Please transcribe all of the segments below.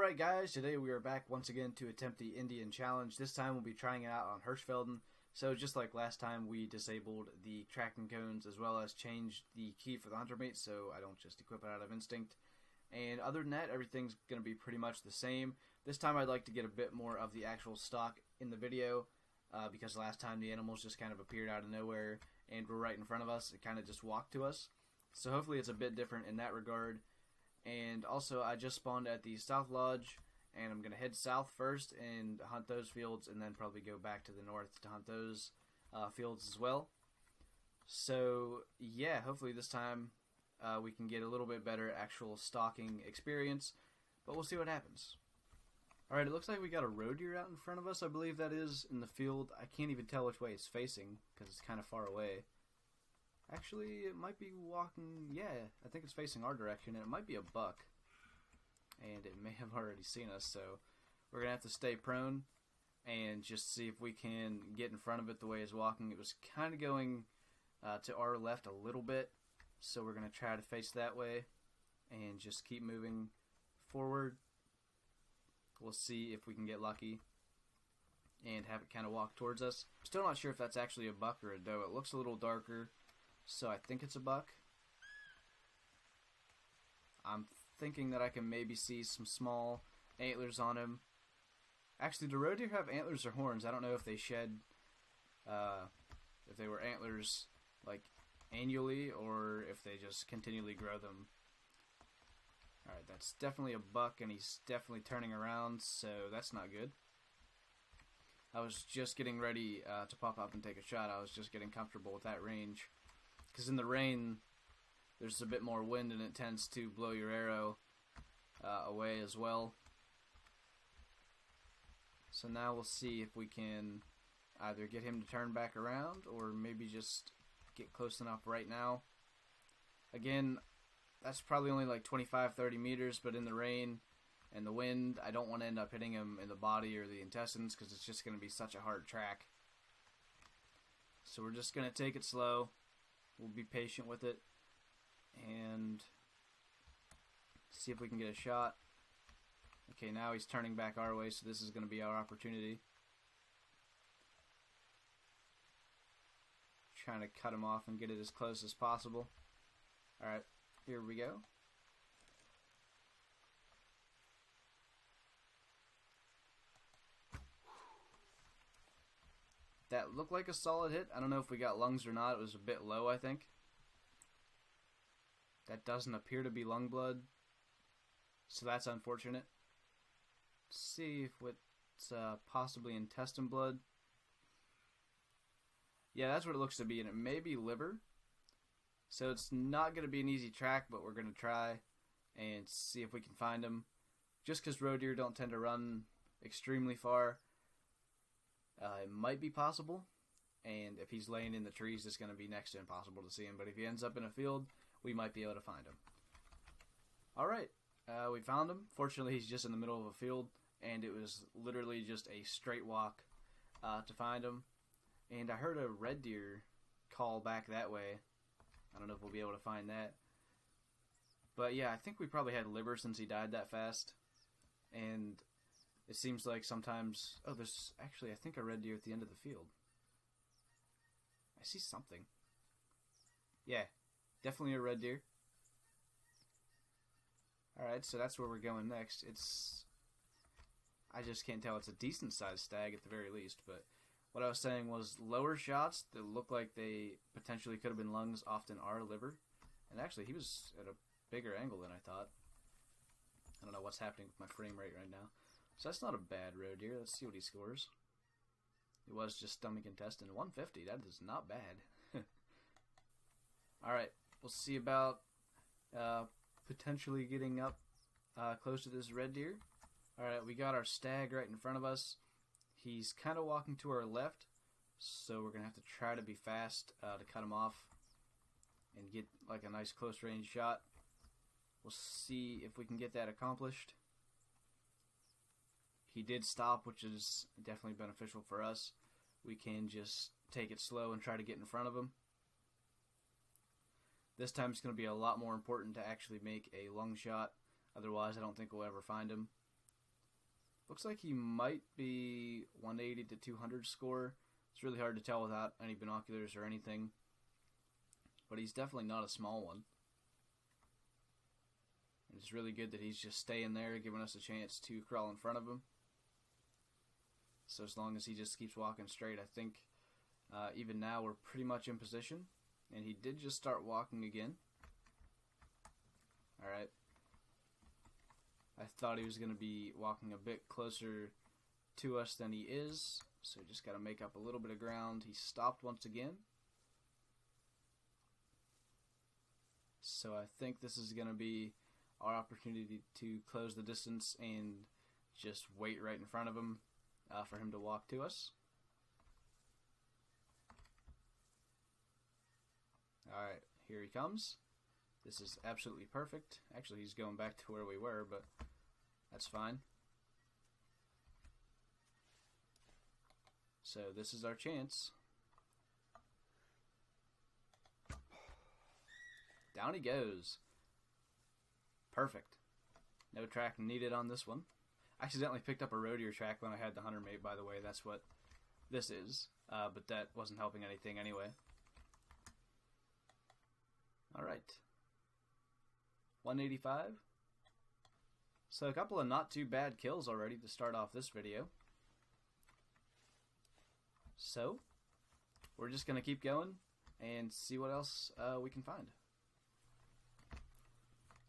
Alright guys, today we are back once again to attempt the Indian challenge. This time we'll be trying it out on Hirschfelden. So just like last time, we disabled the tracking cones as well as changed the key for the hunter mate so I don't just equip it out of instinct. And other than that, everything's going to be pretty much the same. This time I'd like to get a bit more of the actual stock in the video because last time the animals just kind of appeared out of nowhere and were right in front of us. It kind of just walked to us. So hopefully it's a bit different in that regard. And also, I just spawned at the South Lodge, and I'm going to head south first and hunt those fields, and then probably go back to the north to hunt those fields as well. So, yeah, hopefully this time we can get a little bit better actual stalking experience, but we'll see what happens. Alright, it looks like we got a roe deer out in front of us, I believe that is, in the field. I can't even tell which way it's facing, because it's kind of far away. Actually, it might be walking, yeah, I think it's facing our direction, and it might be a buck. And it may have already seen us, so we're going to have to stay prone and just see if we can get in front of it the way it's walking. It was kind of going to our left a little bit, so we're going to try to face that way and just keep moving forward. We'll see if we can get lucky and have it kind of walk towards us. Still not sure if that's actually a buck or a doe. It looks a little darker. So I think it's a buck. I'm thinking that I can maybe see some small antlers on him. Actually, do roe deer have antlers or horns? I don't know if they shed, if they were antlers like annually or if they just continually grow them. Alright, that's definitely a buck and he's definitely turning around, so that's not good. I was just getting ready to pop up and take a shot. I was just getting comfortable with that range. Because in the rain, there's a bit more wind and it tends to blow your arrow away as well. So now we'll see if we can either get him to turn back around or maybe just get close enough right now. Again, that's probably only like 25-30 meters, but in the rain and the wind, I don't want to end up hitting him in the body or the intestines because it's just going to be such a hard track. So we're just going to take it slow. We'll be patient with it and see if we can get a shot. Okay, now he's turning back our way, so this is going to be our opportunity. Trying to cut him off and get it as close as possible. Alright, here we go. That looked like a solid hit. I don't know if we got lungs or not. It was a bit low, I think. That doesn't appear to be lung blood, so that's unfortunate. Let's see if it's possibly intestine blood. Yeah, that's what it looks to be, and it may be liver. So it's not going to be an easy track, but we're going to try and see if we can find him. Just because roe deer don't tend to run extremely far, it might be possible, and if he's laying in the trees, it's going to be next to impossible to see him. But if he ends up in a field, we might be able to find him. Alright, we found him. Fortunately, he's just in the middle of a field, and it was literally just a straight walk to find him. And I heard a red deer call back that way. I don't know if we'll be able to find that. But yeah, I think we probably had liver since he died that fast. And it seems like sometimes... Oh, there's actually, I think, a red deer at the end of the field. I see something. Yeah, definitely a red deer. Alright, so that's where we're going next. I just can't tell. It's a decent-sized stag at the very least, but what I was saying was lower shots that look like they potentially could have been lungs often are liver. And actually, he was at a bigger angle than I thought. I don't know what's happening with my frame rate right now. So that's not a bad roe deer. Let's see what he scores. It was just stomach intestine. 150. That is not bad. Alright. We'll see about potentially getting up close to this red deer. Alright. We got our stag right in front of us. He's kind of walking to our left. So we're going to have to try to be fast to cut him off and get like a nice close range shot. We'll see if we can get that accomplished. He did stop, which is definitely beneficial for us. We can just take it slow and try to get in front of him. This time it's going to be a lot more important to actually make a lung shot. Otherwise, I don't think we'll ever find him. Looks like he might be 180 to 200 score. It's really hard to tell without any binoculars or anything. But he's definitely not a small one. And it's really good that he's just staying there, giving us a chance to crawl in front of him. So as long as he just keeps walking straight, I think even now we're pretty much in position. And he did just start walking again. Alright. I thought he was going to be walking a bit closer to us than he is. So just got to make up a little bit of ground. He stopped once again. So I think this is going to be our opportunity to close the distance and just wait right in front of him for him to walk to us. Alright, here he comes. This is absolutely perfect. Actually, he's going back to where we were, but that's fine. So this is our chance. Down he goes. Perfect. No track needed on this one. I accidentally picked up a roe deer track when I had the hunter mate, by the way. That's what this is. But that wasn't helping anything anyway. Alright. 185. So a couple of not too bad kills already to start off this video. So, we're just going to keep going and see what else we can find.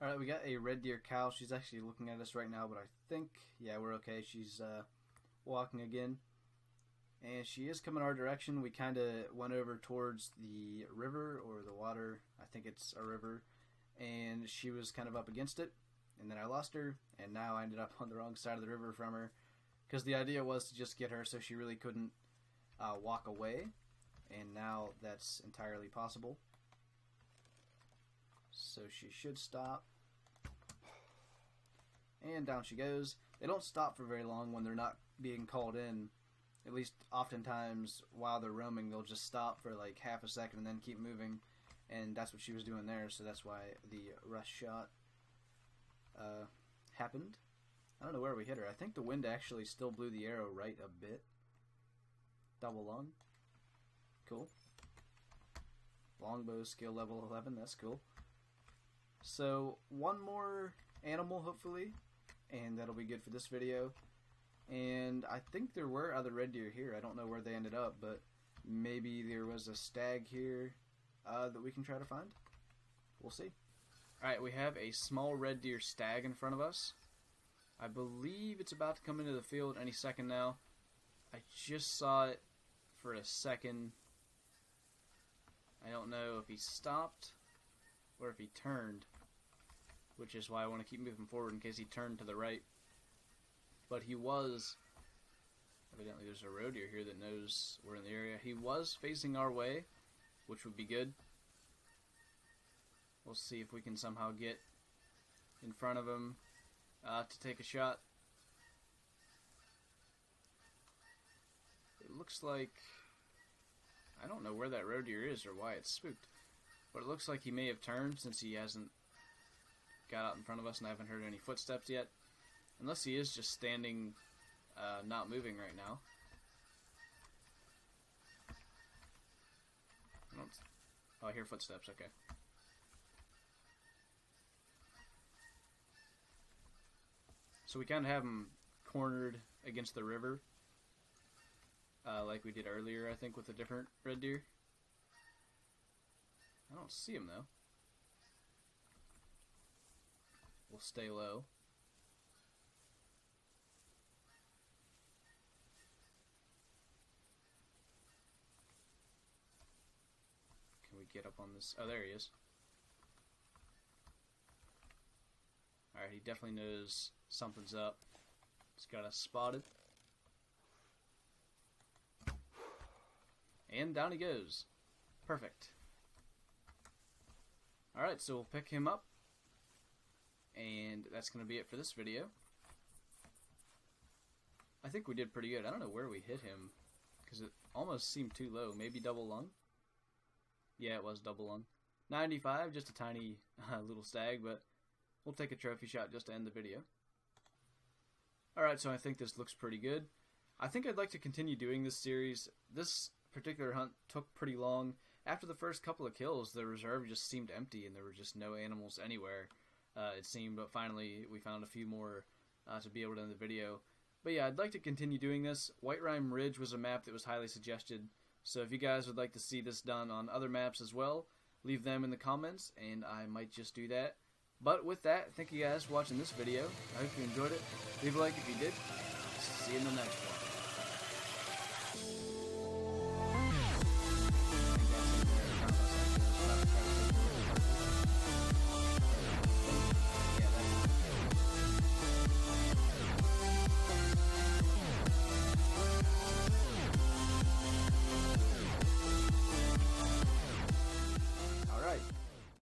Alright, we got a red deer cow. She's actually looking at us right now, but I think, yeah, we're okay. She's walking again. And she is coming our direction. We kind of went over towards the river or the water. I think it's a river. And she was kind of up against it. And then I lost her. And now I ended up on the wrong side of the river from her. Because the idea was to just get her so she really couldn't walk away. And now that's entirely possible. So she should stop. And down she goes. They don't stop for very long when they're not being called in. At least oftentimes while they're roaming, they'll just stop for like half a second and then keep moving. And that's what she was doing there, so that's why the rush shot happened. I don't know where we hit her. I think the wind actually still blew the arrow right a bit. Double lung. Cool. Longbow skill level 11, that's cool. So, one more animal, hopefully, and that'll be good for this video. And I think there were other red deer here. I don't know where they ended up, but maybe there was a stag here that we can try to find. We'll see. Alright, we have a small red deer stag in front of us. I believe it's about to come into the field any second now. I just saw it for a second. I don't know if he stopped or if he turned, which is why I want to keep moving forward in case he turned to the right. But he was, evidently there's a roe deer here that knows we're in the area. He was facing our way, which would be good. We'll see if we can somehow get in front of him to take a shot. It looks like, I don't know where that roe deer is or why it's spooked, but it looks like he may have turned since he hasn't got out in front of us and I haven't heard any footsteps yet. Unless he is just standing, not moving right now. Oh, I hear footsteps, okay. So we kind of have him cornered against the river, like we did earlier, I think, with a different red deer. I don't see him, though. We'll stay low. Can we get up on this? Oh, there he is. Alright, he definitely knows something's up. He's got us spotted. And down he goes. Perfect. Alright, so we'll pick him up. And that's going to be it for this video. I think we did pretty good. I don't know where we hit him, because it almost seemed too low. Maybe double lung? Yeah, it was double lung. 95, just a tiny little stag, but we'll take a trophy shot just to end the video. Alright, so I think this looks pretty good. I think I'd like to continue doing this series. This particular hunt took pretty long. After the first couple of kills, the reserve just seemed empty and there were just no animals anywhere, it seemed, but finally we found a few more to be able to end the video. But yeah, I'd like to continue doing this. White Rime Ridge was a map that was highly suggested, so if you guys would like to see this done on other maps as well, leave them in the comments and I might just do that. But with that, thank you guys for watching this video. I hope you enjoyed it. Leave a like if you did. See you in the next one.